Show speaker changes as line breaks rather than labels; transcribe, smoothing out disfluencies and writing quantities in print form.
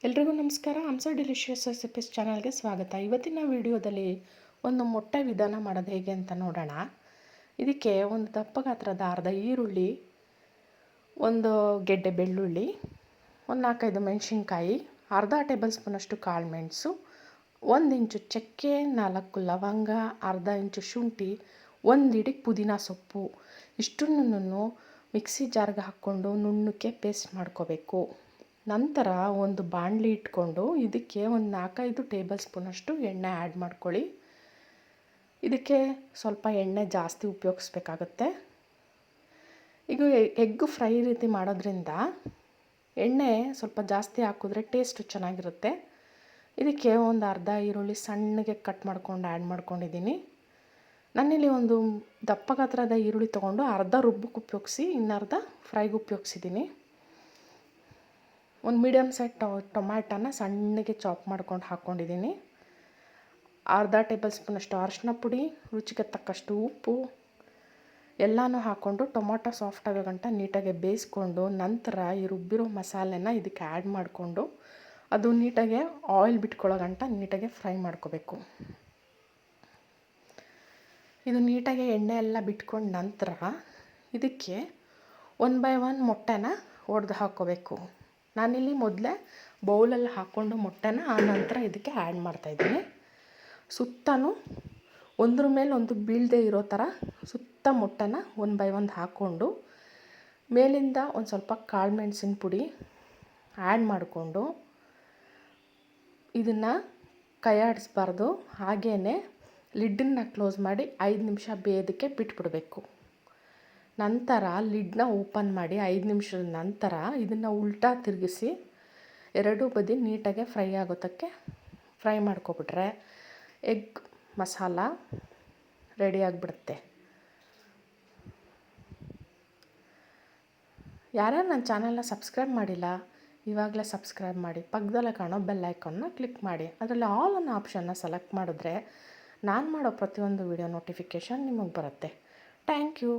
ಎಲ್ರಿಗೂ ನಮಸ್ಕಾರ. ಹಂಸ delicious recipes ಚಾನಲ್ಗೆ ಸ್ವಾಗತ. ಇವತ್ತಿನ ವಿಡಿಯೋದಲ್ಲಿ ಒಂದು ಮೊಟ್ಟೆ ವಿಧಾನ ಮಾಡೋದು ಹೇಗೆ ಅಂತ ನೋಡೋಣ. ಇದಕ್ಕೆ ಒಂದು ದಪ್ಪ ಗಾತ್ರದ ಅರ್ಧ ಈರುಳ್ಳಿ, ಒಂದು ಗೆಡ್ಡೆ ಬೆಳ್ಳುಳ್ಳಿ, ಒಂದು 4-5 ಮೆಣಸಿನ್ಕಾಯಿ, ಅರ್ಧ ಟೇಬಲ್ ಸ್ಪೂನಷ್ಟು ಕಾಳು ಮೆಣಸು, 1 ಇಂಚು ಚಕ್ಕೆ, 4 ಲವಂಗ, ಅರ್ಧ ಇಂಚು ಶುಂಠಿ, 1 ಹಿಡಿ ಪುದೀನ ಸೊಪ್ಪು ಇಷ್ಟನ್ನು ಮಿಕ್ಸಿ ಜಾರ್ಗೆ ಹಾಕ್ಕೊಂಡು ನುಣ್ಣಕ್ಕೆ ಪೇಸ್ಟ್ ಮಾಡ್ಕೋಬೇಕು. ನಂತರ ಒಂದು ಬಾಣಲಿ ಇಟ್ಕೊಂಡು ಇದಕ್ಕೆ ಒಂದು 4-5 ಟೇಬಲ್ ಸ್ಪೂನಷ್ಟು ಎಣ್ಣೆ ಆ್ಯಡ್ ಮಾಡ್ಕೊಳ್ಳಿ. ಇದಕ್ಕೆ ಸ್ವಲ್ಪ ಎಣ್ಣೆ ಜಾಸ್ತಿ ಉಪಯೋಗಿಸ್ಬೇಕಾಗತ್ತೆ. ಈಗ ಎಗ್ ಫ್ರೈ ರೀತಿ ಮಾಡೋದ್ರಿಂದ ಎಣ್ಣೆ ಸ್ವಲ್ಪ ಜಾಸ್ತಿ ಹಾಕಿದ್ರೆ ಟೇಸ್ಟು ಚೆನ್ನಾಗಿರುತ್ತೆ. ಇದಕ್ಕೆ ಒಂದು ಅರ್ಧ ಈರುಳ್ಳಿ ಸಣ್ಣಗೆ ಕಟ್ ಮಾಡ್ಕೊಂಡು ಆ್ಯಡ್ ಮಾಡ್ಕೊಂಡಿದ್ದೀನಿ. ನಾನಿಲ್ಲಿ ಒಂದು ದಪ್ಪ ಗಾತ್ರದ ಈರುಳ್ಳಿ ತೊಗೊಂಡು ಅರ್ಧ ರುಬ್ಬಕ್ಕೆ ಉಪಯೋಗಿಸಿ ಇನ್ನರ್ಧ ಫ್ರೈಗೆ ಉಪಯೋಗಿಸಿದ್ದೀನಿ. ಒಂದು ಮೀಡಿಯಮ್ ಸೈಜ್ ಟೊಮ್ಯಾಟೋನ ಸಣ್ಣಗೆ ಚಾಪ್ ಮಾಡ್ಕೊಂಡು ಹಾಕ್ಕೊಂಡಿದ್ದೀನಿ. ಅರ್ಧ ಟೇಬಲ್ ಸ್ಪೂನಷ್ಟು ಅರಿಶಿನ ಪುಡಿ, ರುಚಿಗೆ ತಕ್ಕಷ್ಟು ಉಪ್ಪು ಎಲ್ಲನೂ ಹಾಕ್ಕೊಂಡು ಟೊಮೊಟೊ ಸಾಫ್ಟ್ ಆಗೋ ಗಂಟ ನೀಟಾಗಿ ಬೇಯಿಸ್ಕೊಂಡು ನಂತರ ಈ ರುಬ್ಬಿರೋ ಮಸಾಲೆನ ಇದಕ್ಕೆ ಆ್ಯಡ್ ಮಾಡಿಕೊಂಡು ಅದು ನೀಟಾಗೆ ಆಯಿಲ್ ಬಿಟ್ಕೊಳ್ಳೋ ಗಂಟ ನೀಟಾಗೆ ಫ್ರೈ ಮಾಡ್ಕೋಬೇಕು. ಇದು ನೀಟಾಗಿ ಎಣ್ಣೆ ಎಲ್ಲ ಬಿಟ್ಕೊಂಡು ನಂತರ ಇದಕ್ಕೆ 1 by 1 ಮೊಟ್ಟೆನ ಒಡೆದು ಹಾಕ್ಕೋಬೇಕು. ನಾನಿಲ್ಲಿ ಮೊದಲೇ ಬೌಲಲ್ಲಿ ಹಾಕ್ಕೊಂಡು ಮೊಟ್ಟೆನ ಆನಂತರ ಇದಕ್ಕೆ ಆ್ಯಡ್ ಮಾಡ್ತಾಯಿದ್ದೀನಿ. ಸುತ್ತಲೂ ಒಂದ್ರ ಮೇಲೆ ಒಂದು ಬೀಳದೆ ಇರೋ ಥರ ಸುತ್ತ ಮೊಟ್ಟೆನ 1 by 1 ಹಾಕ್ಕೊಂಡು ಮೇಲಿಂದ ಒಂದು ಸ್ವಲ್ಪ ಕಾಳು ಮೆಣಸಿನ ಪುಡಿ ಆ್ಯಡ್ ಮಾಡಿಕೊಂಡು ಇದನ್ನು ಕೈ ಆಡಿಸ್ಬಾರ್ದು, ಹಾಗೇ ಲಿಡ್ಡನ್ನು ಕ್ಲೋಸ್ ಮಾಡಿ 5 ನಿಮಿಷ ಬೇಯೋದಕ್ಕೆ ಬಿಟ್ಬಿಡಬೇಕು. ನಂತರ ಲಿಡ್ನ ಓಪನ್ ಮಾಡಿ 5 ನಿಮಿಷದ ನಂತರ ಇದನ್ನು ಉಲ್ಟಾ ತಿರುಗಿಸಿ ಎರಡೂ ಬದಿ ನೀಟಾಗೆ ಫ್ರೈ ಆಗೋದಕ್ಕೆ ಫ್ರೈ ಮಾಡ್ಕೊಬಿಟ್ರೆ ಎಗ್ ಮಸಾಲ ರೆಡಿ ಆಗಿಬಿಡುತ್ತೆ. ಯಾರ್ಯಾರು ನನ್ನ ಚಾನಲ್ನ ಸಬ್ಸ್ಕ್ರೈಬ್ ಮಾಡಿಲ್ಲ ಇವಾಗಲೇ ಸಬ್ಸ್ಕ್ರೈಬ್ ಮಾಡಿ, ಪಕ್ಕದಲ್ಲೇ ಕಾಣೋ ಬೆಲ್ ಐಕಾನ್ನ ಕ್ಲಿಕ್ ಮಾಡಿ. ಅದರಲ್ಲಿ ಆಲ್ ಅನ್ನೋ ಆಪ್ಷನ್ನ ಸೆಲೆಕ್ಟ್ ಮಾಡಿದ್ರೆ ನಾನು ಮಾಡೋ ಪ್ರತಿಯೊಂದು ವಿಡಿಯೋ ನೋಟಿಫಿಕೇಷನ್ ನಿಮಗೆ ಬರುತ್ತೆ. Thank you.